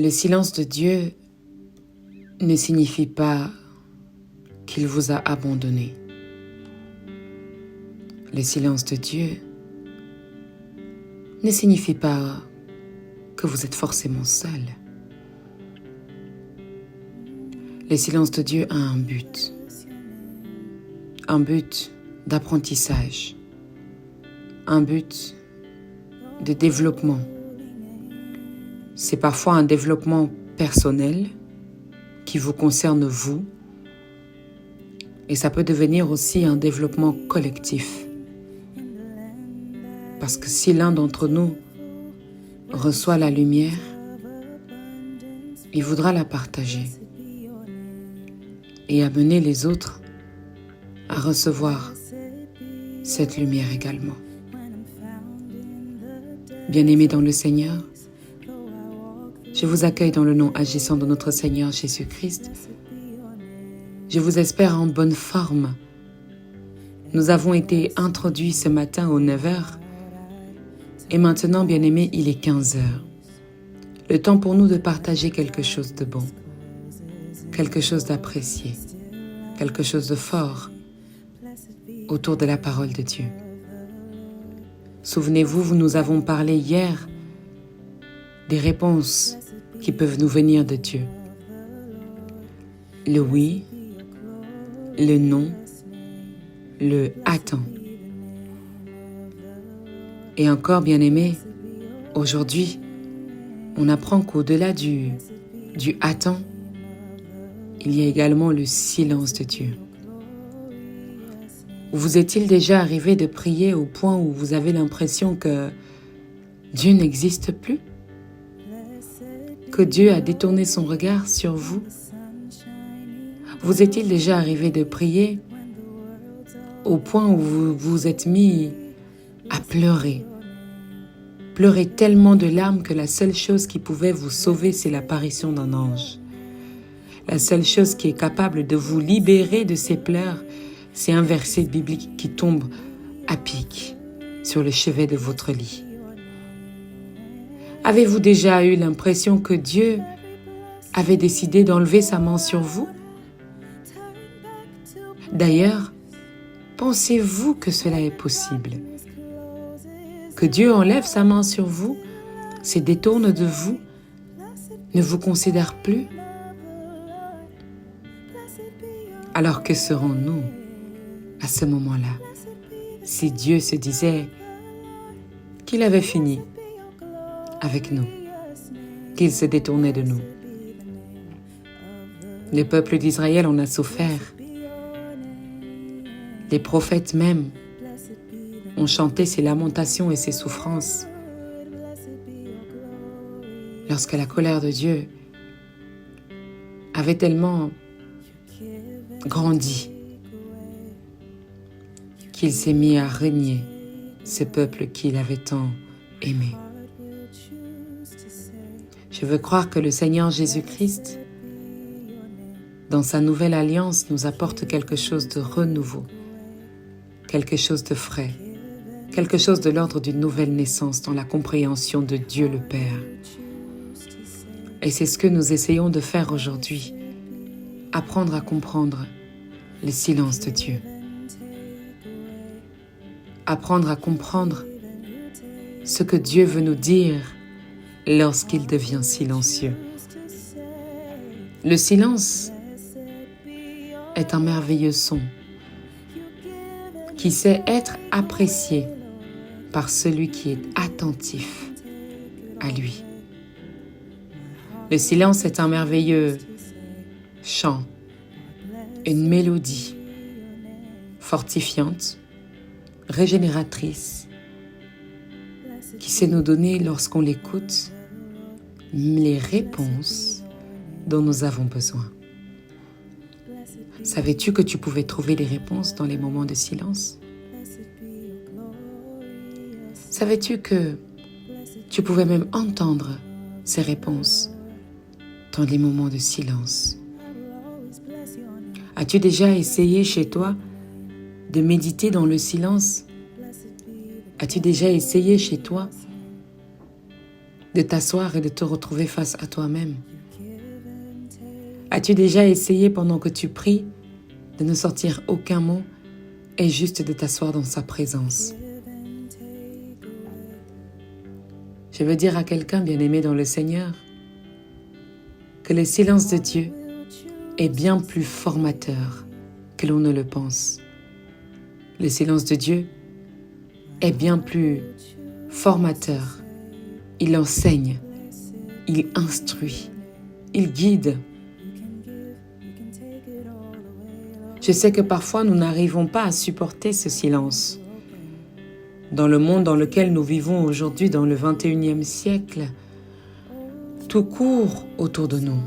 Le silence de Dieu ne signifie pas qu'il vous a abandonné. Le silence de Dieu ne signifie pas que vous êtes forcément seul. Le silence de Dieu a un but d'apprentissage, un but de développement. C'est parfois un développement personnel qui vous concerne vous, et ça peut devenir aussi un développement collectif. Parce que si l'un d'entre nous reçoit la lumière, il voudra la partager et amener les autres à recevoir cette lumière également. Bien-aimés dans le Seigneur, je vous accueille dans le nom agissant de notre Seigneur Jésus-Christ. Je vous espère en bonne forme. Nous avons été introduits ce matin aux 9h et maintenant, bien-aimés, il est 15h. Le temps pour nous de partager quelque chose de bon, quelque chose d'apprécié, quelque chose de fort autour de la parole de Dieu. Souvenez-vous, nous avons parlé hier des réponses qui peuvent nous venir de Dieu. Le oui, le non, le attends. Et encore, bien-aimés, aujourd'hui, on apprend qu'au-delà du attends, il y a également le silence de Dieu. Vous est-il déjà arrivé de prier au point où vous avez l'impression que Dieu n'existe plus? Que Dieu a détourné son regard sur vous? Vous est-il déjà arrivé de prier au point où vous vous êtes mis à pleurer? Pleurer tellement de larmes que la seule chose qui pouvait vous sauver, c'est l'apparition d'un ange. La seule chose qui est capable de vous libérer de ces pleurs, c'est un verset biblique qui tombe à pic sur le chevet de votre lit. Avez-vous déjà eu l'impression que Dieu avait décidé d'enlever sa main sur vous? D'ailleurs, pensez-vous que cela est possible? Que Dieu enlève sa main sur vous, se détourne de vous, ne vous considère plus? Alors que serons-nous à ce moment-là si Dieu se disait qu'il avait fini avec nous, qu'il se détournait de nous? Le peuple d'Israël en a souffert. Les prophètes même ont chanté ses lamentations et ses souffrances. Lorsque la colère de Dieu avait tellement grandi qu'il s'est mis à renier ce peuple qu'il avait tant aimé. Je veux croire que le Seigneur Jésus-Christ, dans sa nouvelle alliance, nous apporte quelque chose de renouveau, quelque chose de frais, quelque chose de l'ordre d'une nouvelle naissance dans la compréhension de Dieu le Père. Et c'est ce que nous essayons de faire aujourd'hui, apprendre à comprendre le silence de Dieu. Apprendre à comprendre ce que Dieu veut nous dire lorsqu'il devient silencieux. Le silence est un merveilleux son qui sait être apprécié par celui qui est attentif à lui. Le silence est un merveilleux chant, une mélodie fortifiante, régénératrice, qui sait nous donner, lorsqu'on l'écoute, les réponses dont nous avons besoin. Savais-tu que tu pouvais trouver les réponses dans les moments de silence? Savais-tu que tu pouvais même entendre ces réponses dans les moments de silence? As-tu déjà essayé chez toi de méditer dans le silence? As-tu déjà essayé chez toi de t'asseoir et de te retrouver face à toi-même? As-tu déjà essayé pendant que tu pries de ne sortir aucun mot et juste de t'asseoir dans sa présence? Je veux dire à quelqu'un bien-aimé dans le Seigneur que le silence de Dieu est bien plus formateur que l'on ne le pense. Le silence de Dieu est bien plus formateur. Il enseigne, il instruit, il guide. Je sais que parfois nous n'arrivons pas à supporter ce silence. Dans le monde dans lequel nous vivons aujourd'hui, dans le 21e siècle, tout court autour de nous.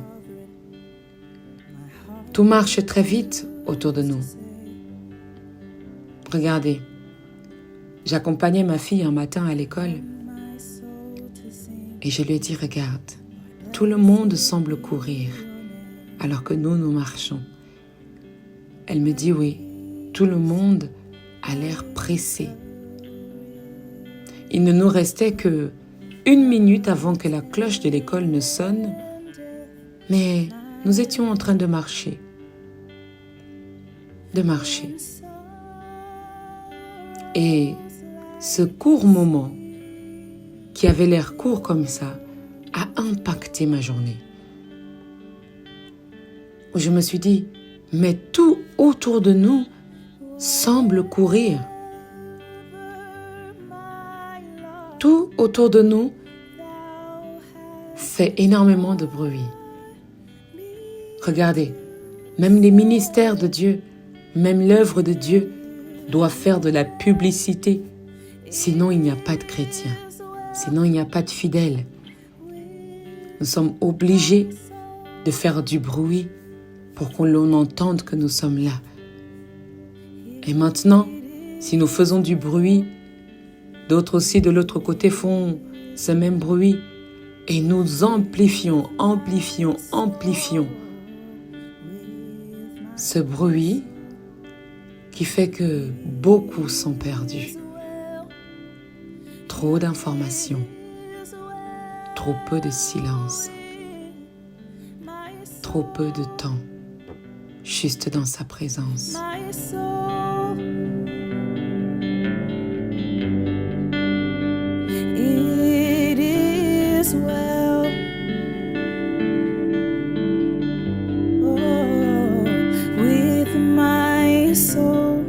Tout marche très vite autour de nous. Regardez, j'accompagnais ma fille un matin à l'école et je lui ai dit, regarde, tout le monde semble courir alors que nous marchons. Elle me dit, oui, tout le monde a l'air pressé. Il ne nous restait que 1 minute avant que la cloche de l'école ne sonne, mais nous étions en train de marcher. Et ce court moment, qui avait l'air court comme ça, a impacté ma journée. Où je me suis dit, mais tout autour de nous semble courir. Tout autour de nous fait énormément de bruit. Regardez, même les ministères de Dieu, même l'œuvre de Dieu doit faire de la publicité. Sinon, il n'y a pas de chrétiens. Sinon, il n'y a pas de fidèles. Nous sommes obligés de faire du bruit pour que l'on entende que nous sommes là. Et maintenant, si nous faisons du bruit, d'autres aussi de l'autre côté font ce même bruit et nous amplifions ce bruit qui fait que beaucoup sont perdus. Trop d'informations, trop peu de silence, trop peu de temps, juste dans sa présence. It is well. Oh, with my soul.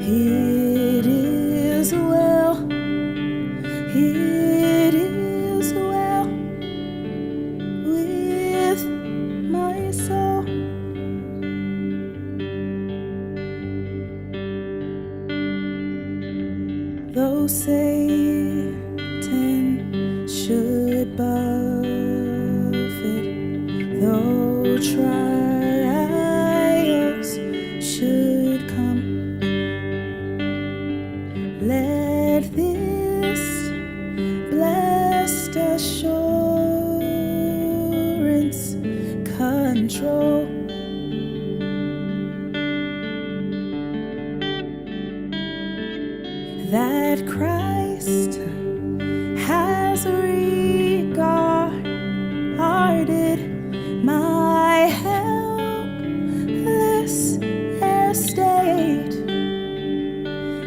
It is well. It is well with my soul. Though Satan should buffet, though trials should come, let this blessed assurance control that Christ has regarded my helpless estate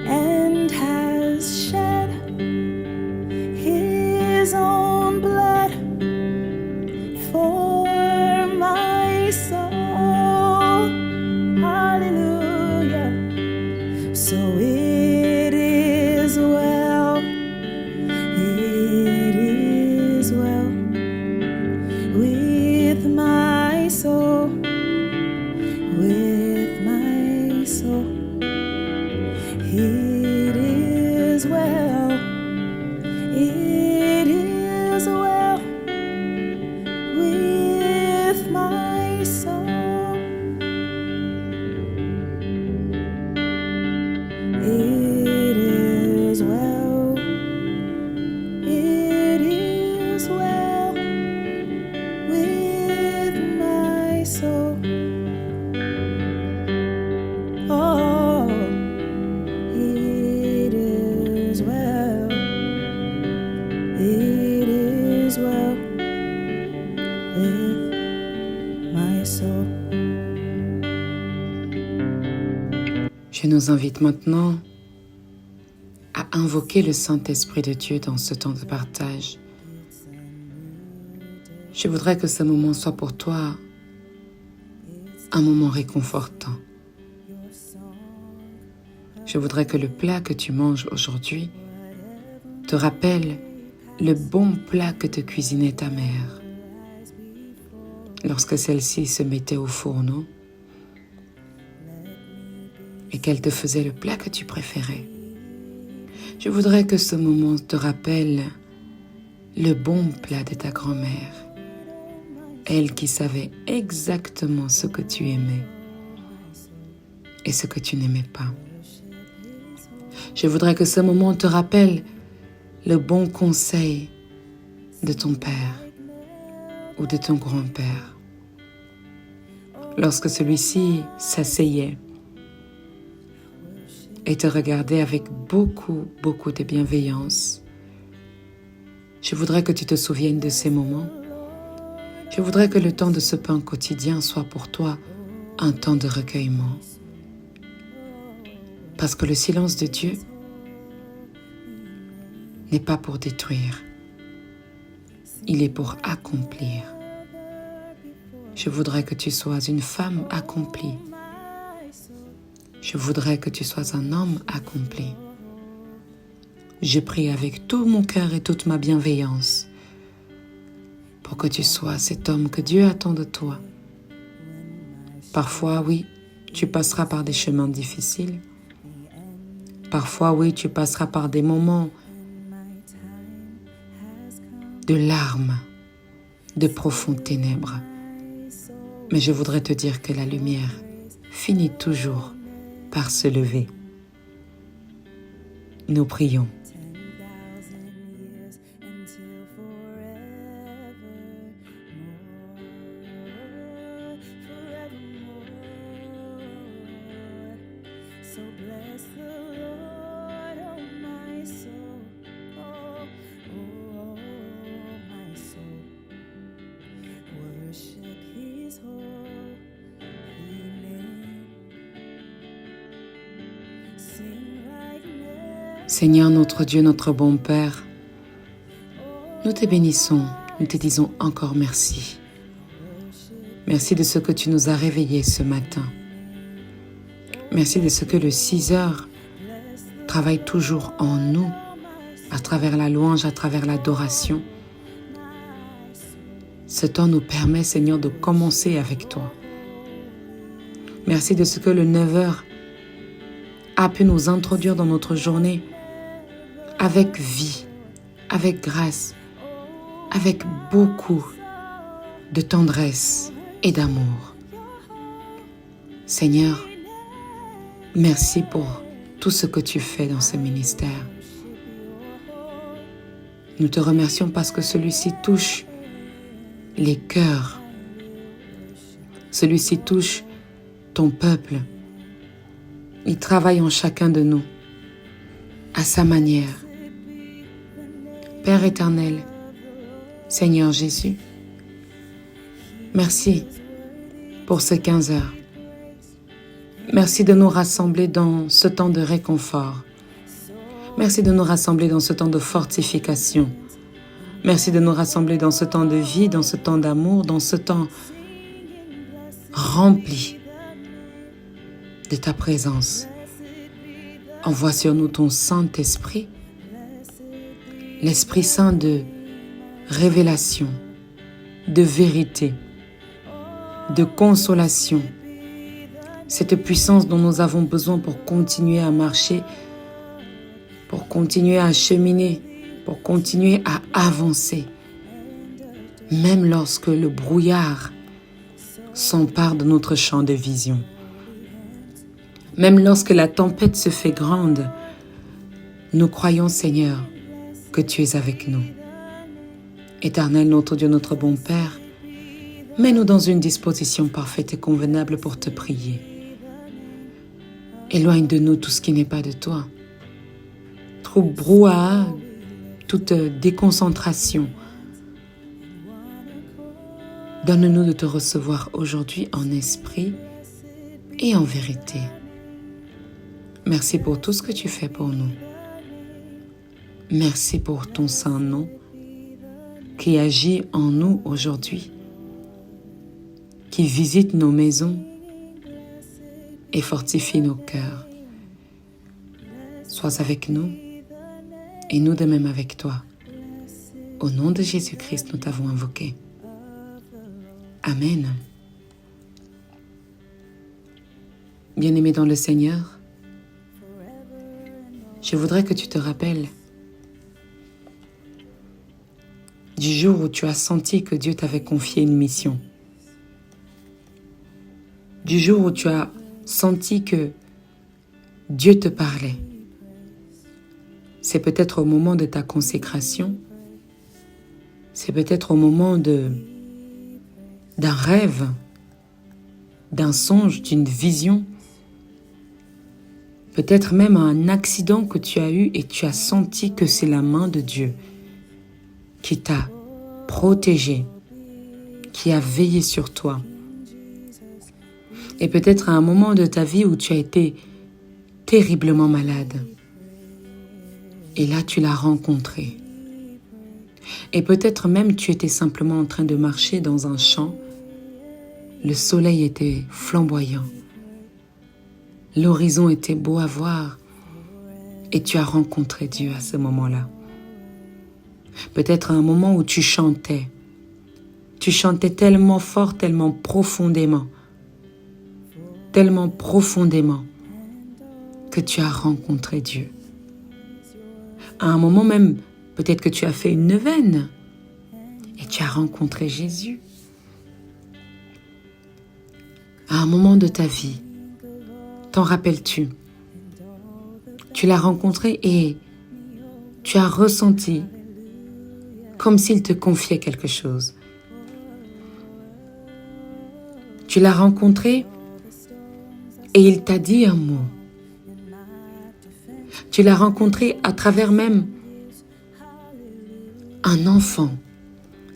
and has shed his own blood for my soul. Hallelujah. So it is well. It is well with my soul. With my soul. It is well. It is Je nous invite maintenant à invoquer le Saint-Esprit de Dieu dans ce temps de partage. Je voudrais que ce moment soit pour toi un moment réconfortant. Je voudrais que le plat que tu manges aujourd'hui te rappelle le bon plat que te cuisinait ta mère lorsque celle-ci se mettait au fourneau et qu'elle te faisait le plat que tu préférais. Je voudrais que ce moment te rappelle le bon plat de ta grand-mère, elle qui savait exactement ce que tu aimais et ce que tu n'aimais pas. Je voudrais que ce moment te rappelle le bon conseil de ton père ou de ton grand-père lorsque celui-ci s'asseyait et te regardait avec beaucoup de bienveillance. Je voudrais que tu te souviennes de ces moments. Je voudrais que le temps de ce pain quotidien soit pour toi un temps de recueillement. Parce que le silence de Dieu n'est pas pour détruire, il est pour accomplir. Je voudrais que tu sois une femme accomplie. Je voudrais que tu sois un homme accompli. Je prie avec tout mon cœur et toute ma bienveillance pour que tu sois cet homme que Dieu attend de toi. Parfois, oui, tu passeras par des chemins difficiles. Parfois, oui, tu passeras par des moments de larmes, de profondes ténèbres. Mais je voudrais te dire que la lumière finit toujours par se lever. Nous prions. So bless the Lord, oh my soul, oh my soul. Worship His holy name. Sing like never. Seigneur notre Dieu, notre bon Père, nous te bénissons, nous te disons encore merci. Merci de ce que tu nous as réveillés ce matin. Merci de ce que le 6 heures travaille toujours en nous, à travers la louange, à travers l'adoration. Ce temps nous permet, Seigneur, de commencer avec toi. Merci de ce que le 9 heures a pu nous introduire dans notre journée avec vie, avec grâce, avec beaucoup de tendresse et d'amour. Seigneur, merci pour tout ce que tu fais dans ce ministère. Nous te remercions parce que celui-ci touche les cœurs. Celui-ci touche ton peuple. Il travaille en chacun de nous, à sa manière. Père éternel, Seigneur Jésus, merci pour ces 15 heures. Merci de nous rassembler dans ce temps de réconfort. Merci de nous rassembler dans ce temps de fortification. Merci de nous rassembler dans ce temps de vie, dans ce temps d'amour, dans ce temps rempli de ta présence. Envoie sur nous ton Saint-Esprit, l'Esprit Saint de révélation, de vérité, de consolation. Cette puissance dont nous avons besoin pour continuer à marcher, pour continuer à cheminer, pour continuer à avancer, même lorsque le brouillard s'empare de notre champ de vision. Même lorsque la tempête se fait grande, nous croyons, Seigneur, que tu es avec nous. Éternel, notre Dieu, notre bon Père, mets-nous dans une disposition parfaite et convenable pour te prier. Éloigne de nous tout ce qui n'est pas de toi. Tout brouhaha, toute déconcentration. Donne-nous de te recevoir aujourd'hui en esprit et en vérité. Merci pour tout ce que tu fais pour nous. Merci pour ton saint nom qui agit en nous aujourd'hui, qui visite nos maisons et fortifie nos cœurs. Sois avec nous et nous de même avec toi. Au nom de Jésus-Christ, nous t'avons invoqué. Amen. Bien-aimé dans le Seigneur, je voudrais que tu te rappelles du jour où tu as senti que Dieu t'avait confié une mission. Du jour où tu as senti que Dieu te parlait. C'est peut-être au moment de ta consécration, c'est peut-être au moment d'un rêve, d'un songe, d'une vision, peut-être même un accident que tu as eu et tu as senti que c'est la main de Dieu qui t'a protégé, qui a veillé sur toi. Et peut-être à un moment de ta vie où tu as été terriblement malade. Et là, tu l'as rencontré. Et peut-être même tu étais simplement en train de marcher dans un champ. Le soleil était flamboyant. L'horizon était beau à voir. Et tu as rencontré Dieu à ce moment-là. Peut-être à un moment où tu chantais. Tu chantais tellement fort, tellement profondément que tu as rencontré Dieu. À un moment même, peut-être que tu as fait une neuvaine et tu as rencontré Jésus. À un moment de ta vie, t'en rappelles-tu? Tu l'as rencontré et tu as ressenti comme s'il te confiait quelque chose. Tu l'as rencontré et il t'a dit un mot. Tu l'as rencontré à travers même un enfant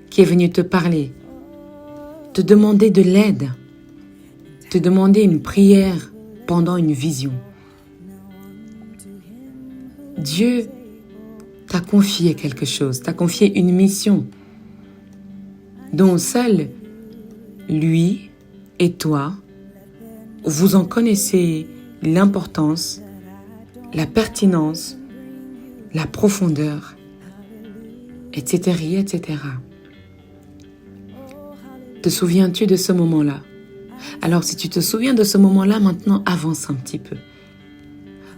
qui est venu te parler, te demander de l'aide, te demander une prière pendant une vision. Dieu t'a confié quelque chose, t'a confié une mission dont seul lui et toi, vous en connaissez l'importance, la pertinence, la profondeur, etc., etc. Te souviens-tu de ce moment-là? Alors, si tu te souviens de ce moment-là, maintenant, avance un petit peu.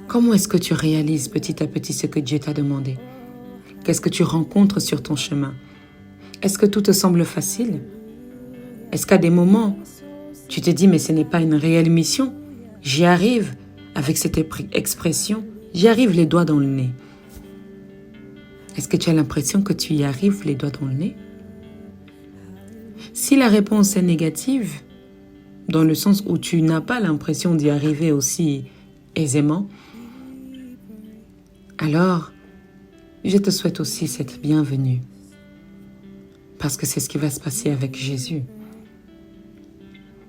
Comment est-ce que tu réalises petit à petit ce que Dieu t'a demandé? Qu'est-ce que tu rencontres sur ton chemin? Est-ce que tout te semble facile? Est-ce qu'à des moments, tu te dis, mais ce n'est pas une réelle mission? J'y arrive avec cette expression, j'y arrive les doigts dans le nez. Est-ce que tu as l'impression que tu y arrives les doigts dans le nez? Si la réponse est négative, dans le sens où tu n'as pas l'impression d'y arriver aussi aisément, alors je te souhaite aussi cette bienvenue. Parce que c'est ce qui va se passer avec Jésus.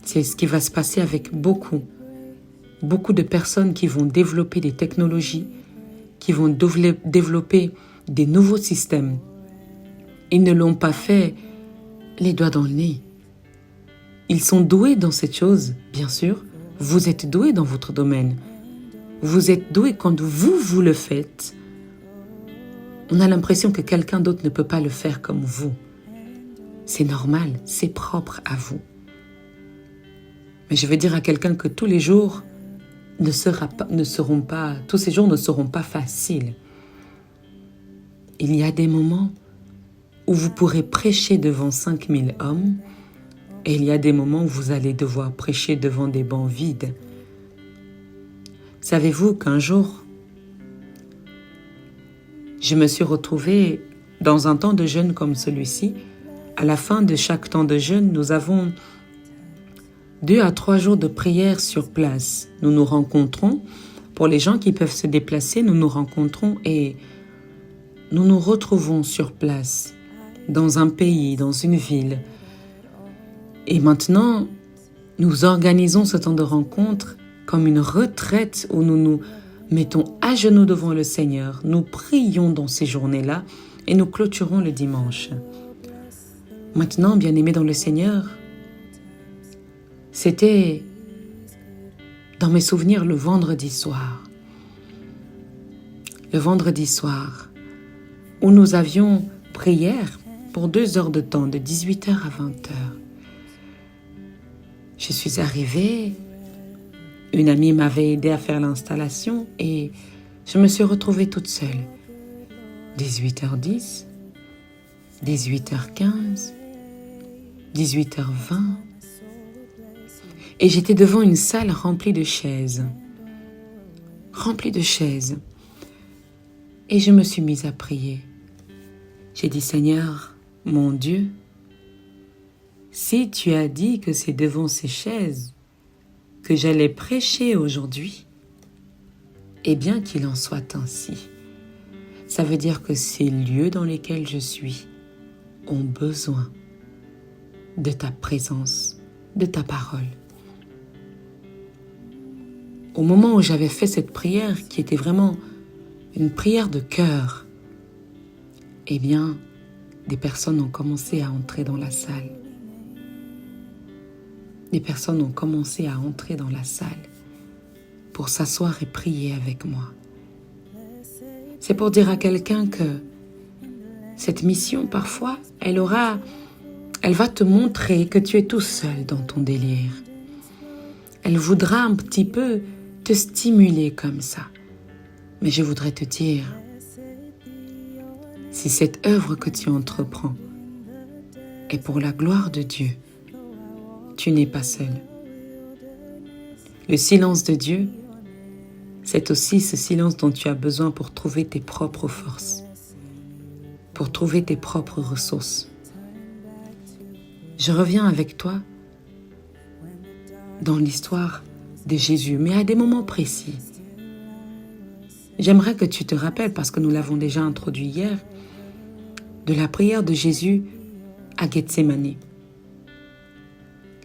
C'est ce qui va se passer avec beaucoup de personnes qui vont développer des technologies, qui vont développer des nouveaux systèmes. Ils ne l'ont pas fait les doigts dans le nez. Ils sont doués dans cette chose, bien sûr. Vous êtes doués dans votre domaine. Vous êtes doués quand vous le faites. On a l'impression que quelqu'un d'autre ne peut pas le faire comme vous. C'est normal, c'est propre à vous. Mais je veux dire à quelqu'un que tous les jours tous ces jours ne seront pas faciles. Il y a des moments où vous pourrez prêcher devant 5000 hommes et il y a des moments où vous allez devoir prêcher devant des bancs vides. Savez-vous qu'un jour, je me suis retrouvée dans un temps de jeûne comme celui-ci. À la fin de chaque temps de jeûne, nous avons 2 à 3 jours de prière sur place. Nous nous rencontrons. Pour les gens qui peuvent se déplacer, nous nous rencontrons et nous nous retrouvons sur place, dans un pays, dans une ville. Et maintenant, nous organisons ce temps de rencontre comme une retraite où nous nous mettons à genoux devant le Seigneur, nous prions dans ces journées-là et nous clôturons le dimanche. Maintenant, bien-aimés dans le Seigneur, c'était dans mes souvenirs le vendredi soir. Le vendredi soir, où nous avions prière pour 2 heures de temps, de 18h à 20h. Je suis arrivée, une amie m'avait aidée à faire l'installation et je me suis retrouvée toute seule. 18h10, 18h15, 18h20, et j'étais devant une salle remplie de chaises. Et je me suis mise à prier. J'ai dit, Seigneur, mon Dieu, si tu as dit que c'est devant ces chaises que j'allais prêcher aujourd'hui, eh bien qu'il en soit ainsi. Ça veut dire que ces lieux dans lesquels je suis ont besoin de ta présence, de ta parole. Au moment où j'avais fait cette prière, qui était vraiment une prière de cœur, eh bien, des personnes ont commencé à entrer dans la salle. Des personnes ont commencé à entrer dans la salle pour s'asseoir et prier avec moi. C'est pour dire à quelqu'un que cette mission, parfois, elle va te montrer que tu es tout seul dans ton délire. Elle voudra un petit peu te stimuler comme ça. Mais je voudrais te dire, si cette œuvre que tu entreprends est pour la gloire de Dieu, tu n'es pas seul. Le silence de Dieu, c'est aussi ce silence dont tu as besoin pour trouver tes propres forces, pour trouver tes propres ressources. Je reviens avec toi dans l'histoire de Jésus, mais à des moments précis. J'aimerais que tu te rappelles, parce que nous l'avons déjà introduit hier, de la prière de Jésus à Gethsémani.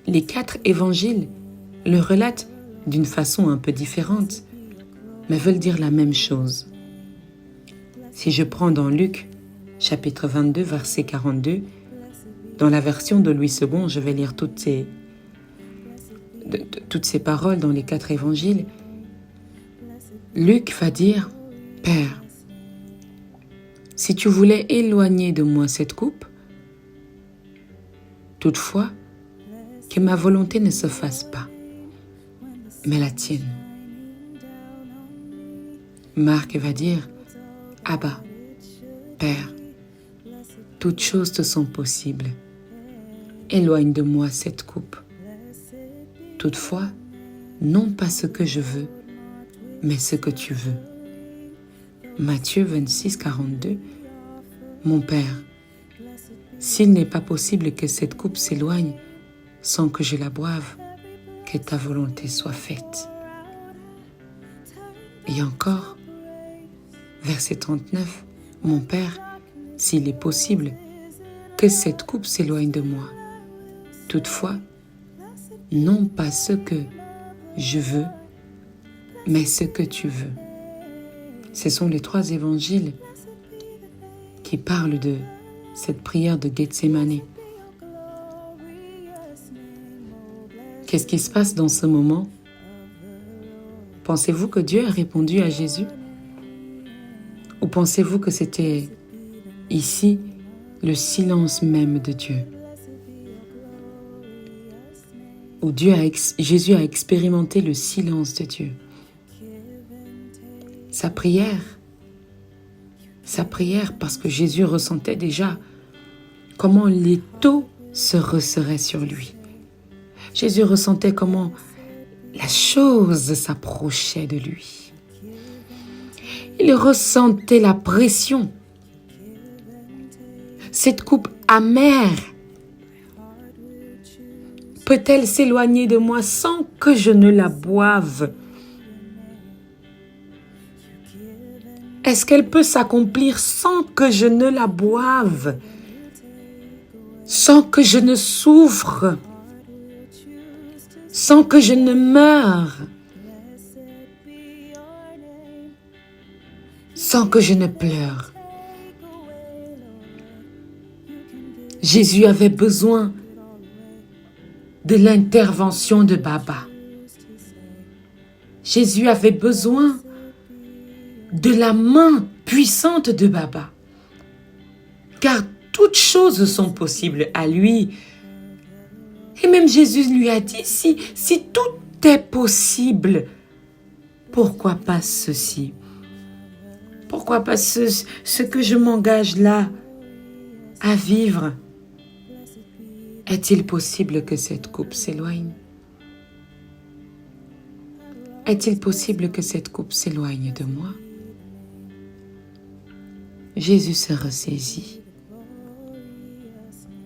Les 4 évangiles le relatent d'une façon un peu différente, mais veulent dire la même chose. Si je prends dans Luc, chapitre 22, verset 42, dans la version de Louis II, je vais lire toutes ces paroles dans les 4 évangiles. Luc va dire, « Père, si tu voulais éloigner de moi cette coupe, toutefois, que ma volonté ne se fasse pas, mais la tienne. » Marc va dire, « Abba, Père, toutes choses te sont possibles. Éloigne de moi cette coupe. Toutefois, non pas ce que je veux, mais ce que tu veux. » Matthieu 26, 42. Mon Père, s'il n'est pas possible que cette coupe s'éloigne sans que je la boive, que ta volonté soit faite. Et encore, verset 39. Mon Père, s'il est possible que cette coupe s'éloigne de moi, toutefois, non pas ce que je veux, mais ce que tu veux. Ce sont les 3 évangiles qui parlent de cette prière de Gethsémani. Qu'est-ce qui se passe dans ce moment? Pensez-vous que Dieu a répondu à Jésus? Ou pensez-vous que c'était ici le silence même de Dieu? Où Jésus a expérimenté le silence de Dieu. Sa prière, parce que Jésus ressentait déjà comment l'étau se resserrait sur lui. Jésus ressentait comment la chose s'approchait de lui. Il ressentait la pression. Cette coupe amère peut-elle s'éloigner de moi sans que je ne la boive? Est-ce qu'elle peut s'accomplir sans que je ne la boive? Sans que je ne souffre? Sans que je ne meure? sans que je ne pleure. Jésus avait besoin de l'intervention de Baba. Jésus avait besoin de la main puissante de Baba. Car toutes choses sont possibles à lui. Et même Jésus lui a dit, si tout est possible, pourquoi pas ceci? Pourquoi pas ce que je m'engage là à vivre? Est-il possible que cette coupe s'éloigne? Est-il possible que cette coupe s'éloigne de moi? Jésus se ressaisit.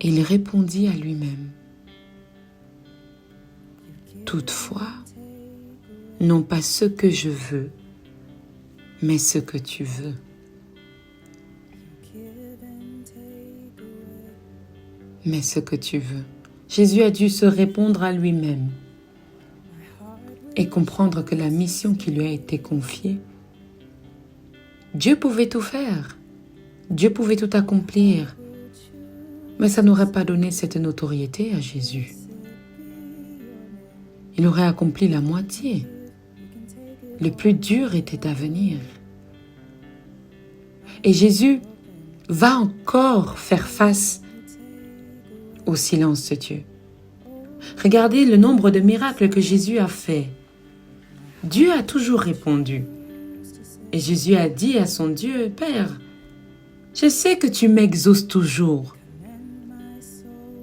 Il répondit à lui-même. Toutefois, non pas ce que je veux, mais ce que tu veux. Mais ce que tu veux. Jésus a dû se répondre à lui-même et comprendre que la mission qui lui a été confiée, Dieu pouvait tout faire. Dieu pouvait tout accomplir. Mais ça n'aurait pas donné cette notoriété à Jésus. Il aurait accompli la moitié. Le plus dur était à venir. Et Jésus va encore faire face au silence de Dieu. Regardez le nombre de miracles que Jésus a fait. Dieu a toujours répondu. Et Jésus a dit à son Dieu, Père, je sais que tu m'exauces toujours.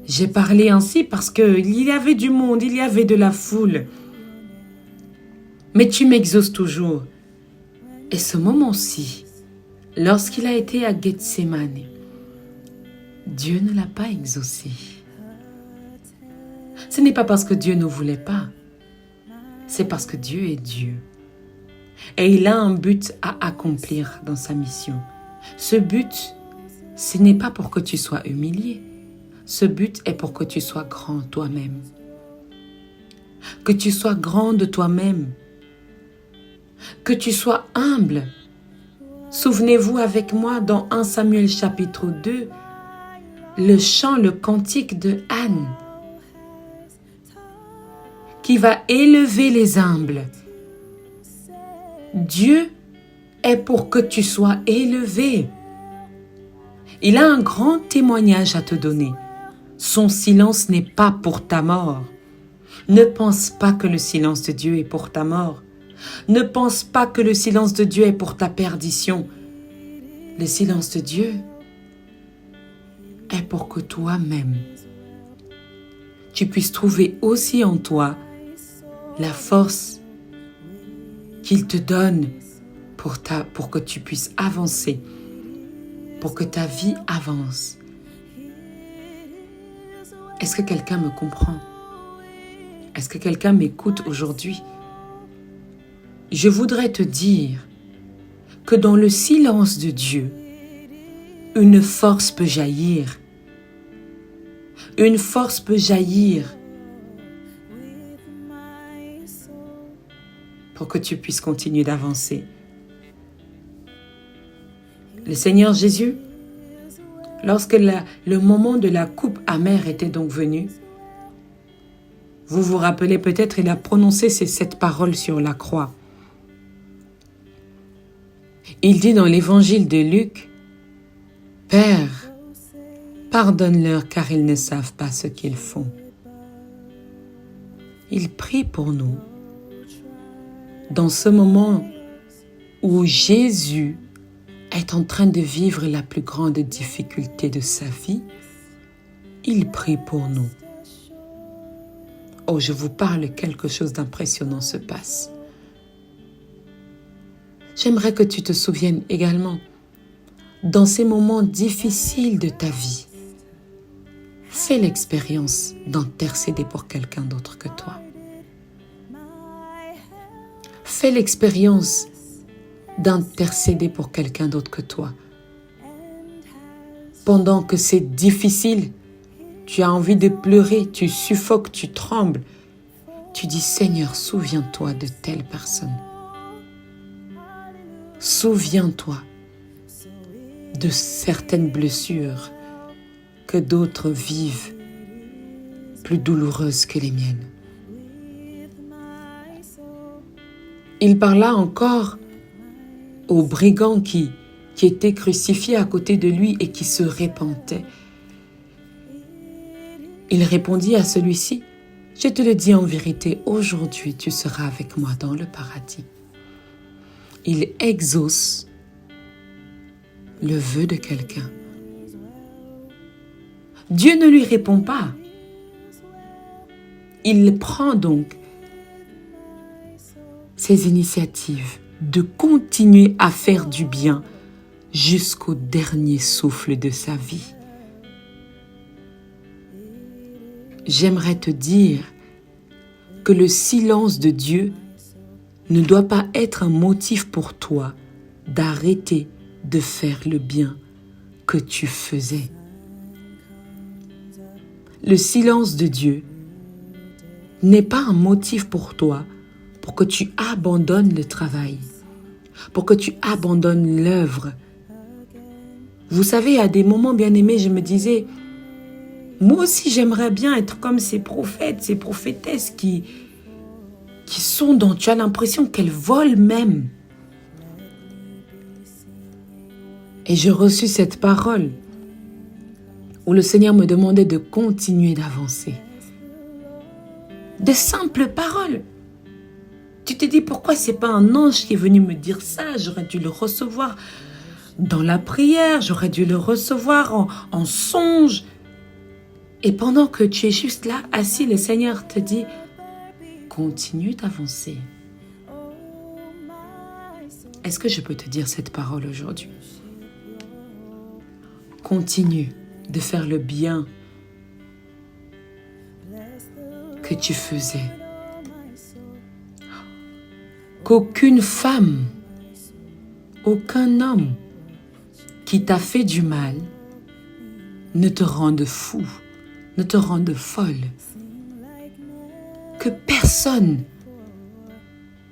J'ai parlé ainsi parce qu'il y avait du monde, il y avait de la foule. Mais tu m'exauces toujours. Et ce moment-ci, lorsqu'il a été à Gethsémane, Dieu ne l'a pas exaucé. Ce n'est pas parce que Dieu ne voulait pas. C'est parce que Dieu est Dieu. Et il a un but à accomplir dans sa mission. Ce but, ce n'est pas pour que tu sois humilié. Ce but est pour que tu sois grand toi-même. Que tu sois grand de toi-même. Que tu sois humble. Souvenez-vous avec moi dans 1 Samuel chapitre 2, le chant, le cantique de Anne, qui va élever les humbles. Dieu est pour que tu sois élevé. Il a un grand témoignage à te donner. Son silence n'est pas pour ta mort. Ne pense pas que le silence de Dieu est pour ta mort. Ne pense pas que le silence de Dieu est pour ta perdition. Le silence de Dieu est pour que toi-même, tu puisses trouver aussi en toi la force qu'il te donne pour que tu puisses avancer, pour que ta vie avance. Est-ce que quelqu'un me comprend? Est-ce que quelqu'un m'écoute aujourd'hui? Je voudrais te dire que dans le silence de Dieu, une force peut jaillir. Une force peut jaillir pour que tu puisses continuer d'avancer. Le Seigneur Jésus, lorsque le moment de la coupe amère était donc venu, vous vous rappelez peut-être, il a prononcé ces 7 paroles sur la croix. Il dit dans l'évangile de Luc, « Père, pardonne-leur car ils ne savent pas ce qu'ils font. » Il prie pour nous. Dans ce moment où Jésus est en train de vivre la plus grande difficulté de sa vie, il prie pour nous. Oh, je vous parle, quelque chose d'impressionnant se passe. J'aimerais que tu te souviennes également, dans ces moments difficiles de ta vie, fais l'expérience d'intercéder pour quelqu'un d'autre que toi. Fais l'expérience d'intercéder pour quelqu'un d'autre que toi. Pendant que c'est difficile, tu as envie de pleurer, tu suffoques, tu trembles. Tu dis, Seigneur, souviens-toi de telle personne. Souviens-toi de certaines blessures que d'autres vivent plus douloureuses que les miennes. Il parla encore au brigand qui était crucifié à côté de lui et qui se repentait. Il répondit à celui-ci, « Je te le dis en vérité, aujourd'hui tu seras avec moi dans le paradis. » Il exauce le vœu de quelqu'un. Dieu ne lui répond pas. Il prend donc ses initiatives de continuer à faire du bien jusqu'au dernier souffle de sa vie. J'aimerais te dire que le silence de Dieu ne doit pas être un motif pour toi d'arrêter de faire le bien que tu faisais. Le silence de Dieu n'est pas un motif pour toi pour que tu abandonnes le travail, pour que tu abandonnes l'œuvre. Vous savez, à des moments bien aimés, je me disais, moi aussi j'aimerais bien être comme ces prophètes, ces prophétesses qui sont dont tu as l'impression qu'elles volent même. Et j'ai reçu cette parole où le Seigneur me demandait de continuer d'avancer. De simples paroles. Tu te dis, pourquoi c'est pas un ange qui est venu me dire ça? J'aurais dû le recevoir dans la prière, j'aurais dû le recevoir en songe. Et pendant que tu es juste là, assis, le Seigneur te dit, continue d'avancer. Est-ce que je peux te dire cette parole aujourd'hui? Continue de faire le bien que tu faisais. Qu'aucune femme, aucun homme qui t'a fait du mal ne te rende fou, ne te rende folle. Que personne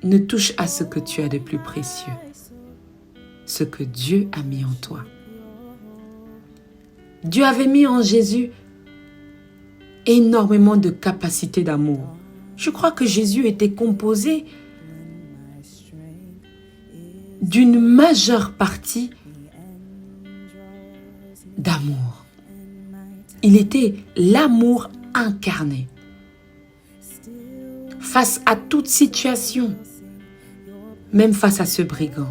ne touche à ce que tu as de plus précieux, ce que Dieu a mis en toi. Dieu avait mis en Jésus énormément de capacités d'amour. Je crois que Jésus était composé d'une majeure partie d'amour. Il était l'amour incarné. Face à toute situation, même face à ce brigand,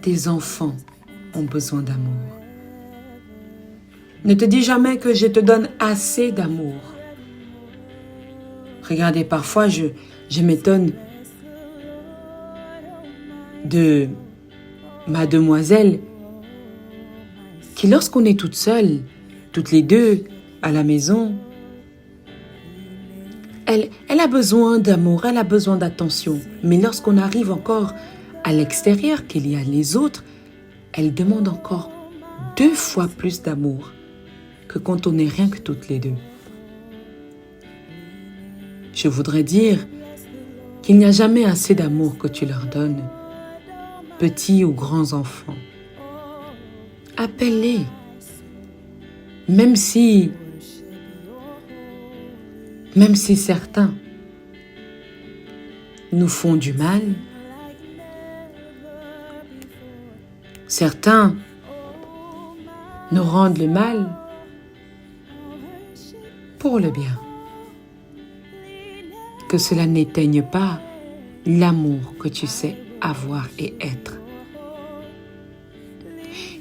tes enfants ont besoin d'amour. Ne te dis jamais que je te donne assez d'amour. Regardez, parfois je m'étonne de mademoiselle qui, lorsqu'on est toute seule, toutes les deux à la maison, elle a besoin d'amour, elle a besoin d'attention. Mais lorsqu'on arrive encore à l'extérieur, qu'il y a les autres, elle demande encore 2 fois plus d'amour que quand on n'est rien que toutes les deux. Je voudrais dire qu'il n'y a jamais assez d'amour que tu leur donnes, petits ou grands enfants. Appelle-les, même si certains nous font du mal, certains nous rendent le mal pour le bien. Que cela n'éteigne pas l'amour que tu sais avoir et être.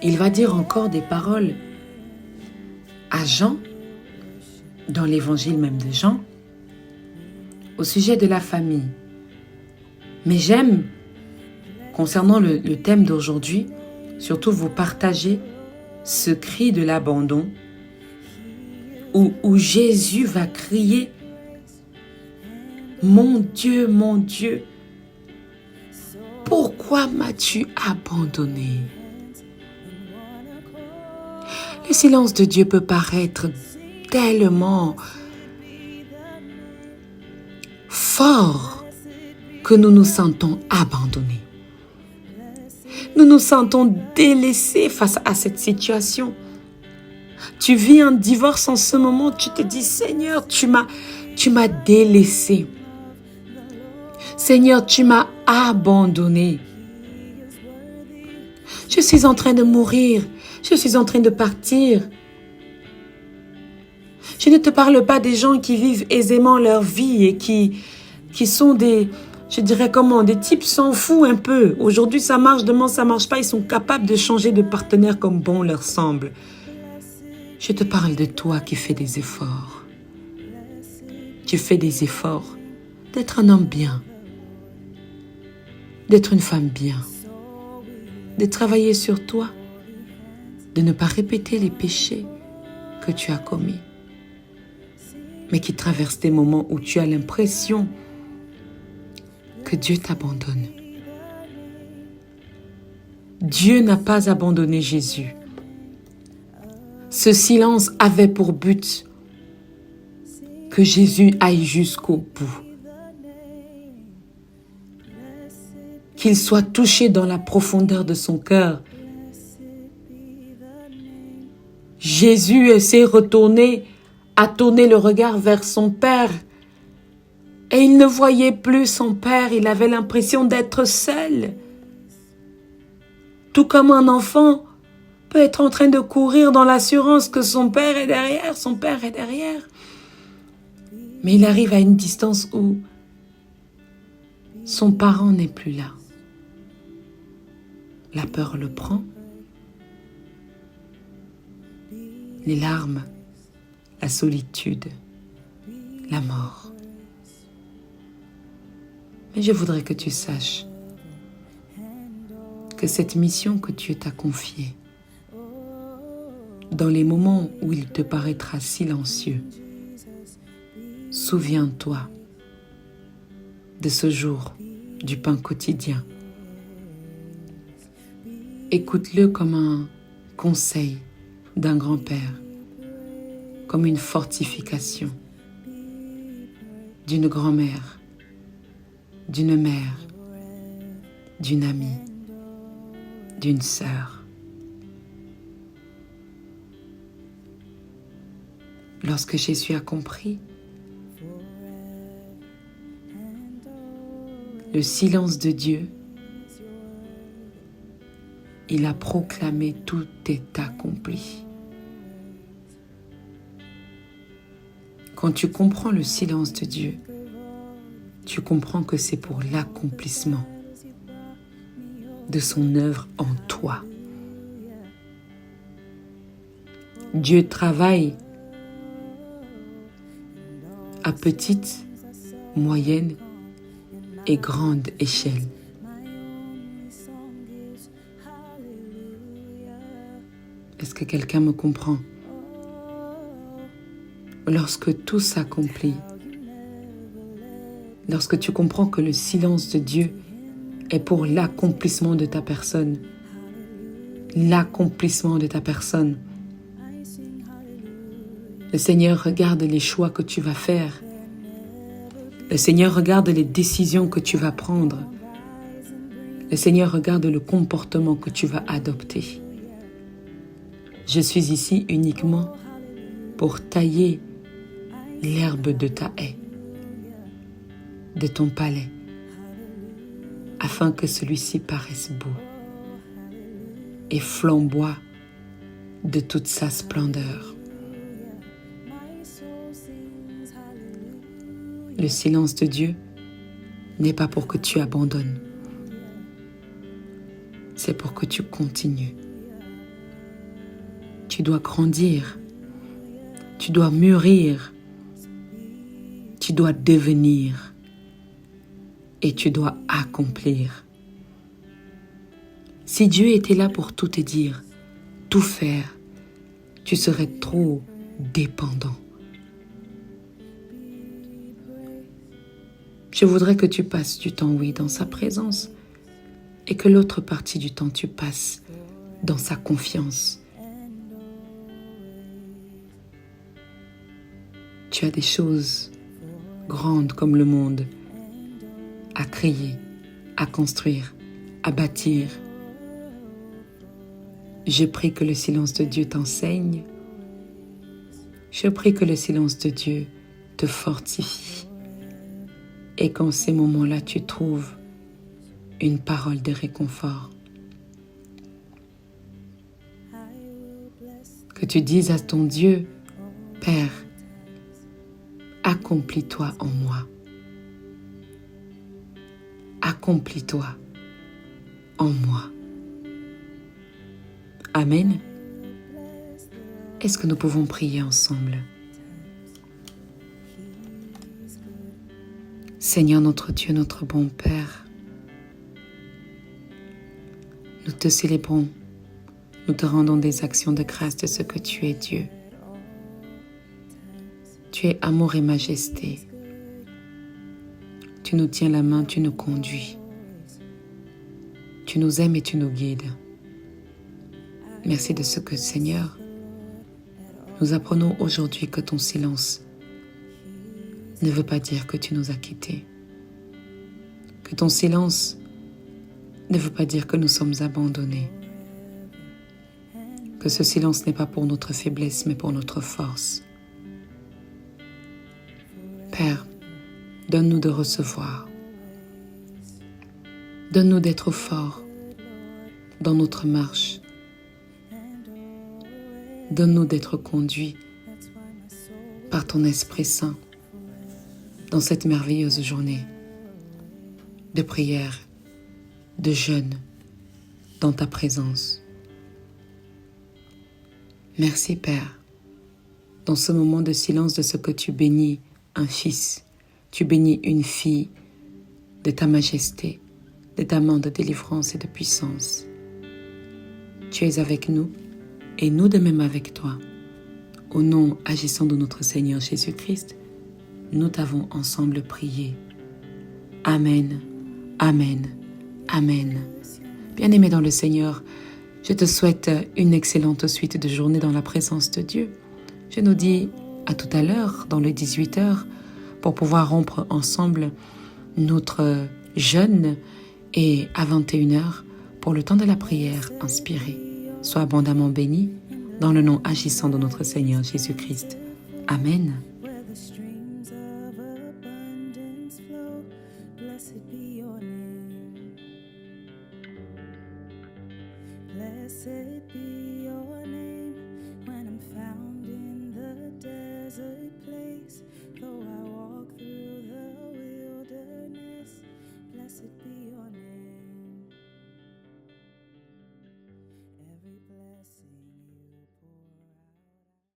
Il va dire encore des paroles à Jean, dans l'évangile même de Jean, au sujet de la famille. Mais j'aime, concernant le thème d'aujourd'hui, surtout vous partager ce cri de l'abandon où Jésus va crier « Mon Dieu, pourquoi m'as-tu abandonné ?» Le silence de Dieu peut paraître tellement fort que nous nous sentons abandonnés. Nous nous sentons délaissés face à cette situation. Tu vis un divorce en ce moment, tu te dis, Seigneur, tu m'as délaissé. Seigneur, tu m'as abandonné. Je suis en train de mourir. Je suis en train de partir. Je ne te parle pas des gens qui vivent aisément leur vie et qui sont des, je dirais comment, des types s'en foutent un peu. Aujourd'hui ça marche, demain ça marche pas. Ils sont capables de changer de partenaire comme bon leur semble. Je te parle de toi qui fais des efforts. Tu fais des efforts d'être un homme bien, d'être une femme bien, de travailler sur toi, de ne pas répéter les péchés que tu as commis, mais qui traversent des moments où tu as l'impression que Dieu t'abandonne. Dieu n'a pas abandonné Jésus. Ce silence avait pour but que Jésus aille jusqu'au bout. Qu'il soit touché dans la profondeur de son cœur. Jésus s'est retourné, a tourné le regard vers son Père. Et il ne voyait plus son Père, il avait l'impression d'être seul. Tout comme un enfant peut être en train de courir dans l'assurance que son Père est derrière, son Père est derrière. Mais il arrive à une distance où son parent n'est plus là. La peur le prend. Les larmes, la solitude, la mort. Mais je voudrais que tu saches que cette mission que Dieu t'a confiée, dans les moments où il te paraîtra silencieux, souviens-toi de ce jour du pain quotidien. Écoute-le comme un conseil d'un grand-père, comme une fortification d'une grand-mère, d'une mère, d'une amie, d'une sœur. Lorsque Jésus a compris le silence de Dieu, il a proclamé tout est accompli. Quand tu comprends le silence de Dieu, tu comprends que c'est pour l'accomplissement de son œuvre en toi. Dieu travaille à petite, moyenne et grande échelle. Est-ce que quelqu'un me comprend? Lorsque tout s'accomplit, lorsque tu comprends que le silence de Dieu est pour l'accomplissement de ta personne, l'accomplissement de ta personne, le Seigneur regarde les choix que tu vas faire. Le Seigneur regarde les décisions que tu vas prendre. Le Seigneur regarde le comportement que tu vas adopter. Je suis ici uniquement pour tailler l'herbe de ta haie, de ton palais, afin que celui-ci paraisse beau et flamboie de toute sa splendeur. Le silence de Dieu n'est pas pour que tu abandonnes, c'est pour que tu continues. Tu dois grandir, tu dois mûrir, tu dois devenir et tu dois accomplir. Si Dieu était là pour tout te dire, tout faire, tu serais trop dépendant. Je voudrais que tu passes du temps, oui, dans sa présence et que l'autre partie du temps, tu passes dans sa confiance. Tu as des choses grandes comme le monde à créer, à construire, à bâtir. Je prie que le silence de Dieu t'enseigne. Je prie que le silence de Dieu te fortifie et qu'en ces moments-là, tu trouves une parole de réconfort. Que tu dises à ton Dieu, Père, accomplis-toi en moi. Accomplis-toi en moi. Amen. Est-ce que nous pouvons prier ensemble? Seigneur notre Dieu, notre bon Père, nous te célébrons, nous te rendons des actions de grâce de ce que tu es Dieu. Tu es amour et majesté. Tu nous tiens la main, tu nous conduis. Tu nous aimes et tu nous guides. Merci de ce que, Seigneur, nous apprenons aujourd'hui que ton silence ne veut pas dire que tu nous as quittés. Que ton silence ne veut pas dire que nous sommes abandonnés. Que ce silence n'est pas pour notre faiblesse, mais pour notre force. Père, donne-nous de recevoir. Donne-nous d'être forts dans notre marche. Donne-nous d'être conduits par ton Esprit Saint dans cette merveilleuse journée de prière, de jeûne, dans ta présence. Merci Père, dans ce moment de silence de ce que tu bénis un fils, tu bénis une fille de ta majesté, de ta main de délivrance et de puissance. Tu es avec nous et nous de même avec toi. Au nom agissant de notre Seigneur Jésus-Christ, nous t'avons ensemble prié. Amen, Amen, Amen. Bien-aimé dans le Seigneur, je te souhaite une excellente suite de journée dans la présence de Dieu. Je nous dis à tout à l'heure, dans les 18h, pour pouvoir rompre ensemble notre jeûne et à 21h pour le temps de la prière inspirée. Sois abondamment béni dans le nom agissant de notre Seigneur Jésus-Christ. Amen. Where the streams of abundance flow, blessed be your name. Blessed be your name when I'm found in the desert place. Though I walk through the wilderness, blessed be your name. Every blessing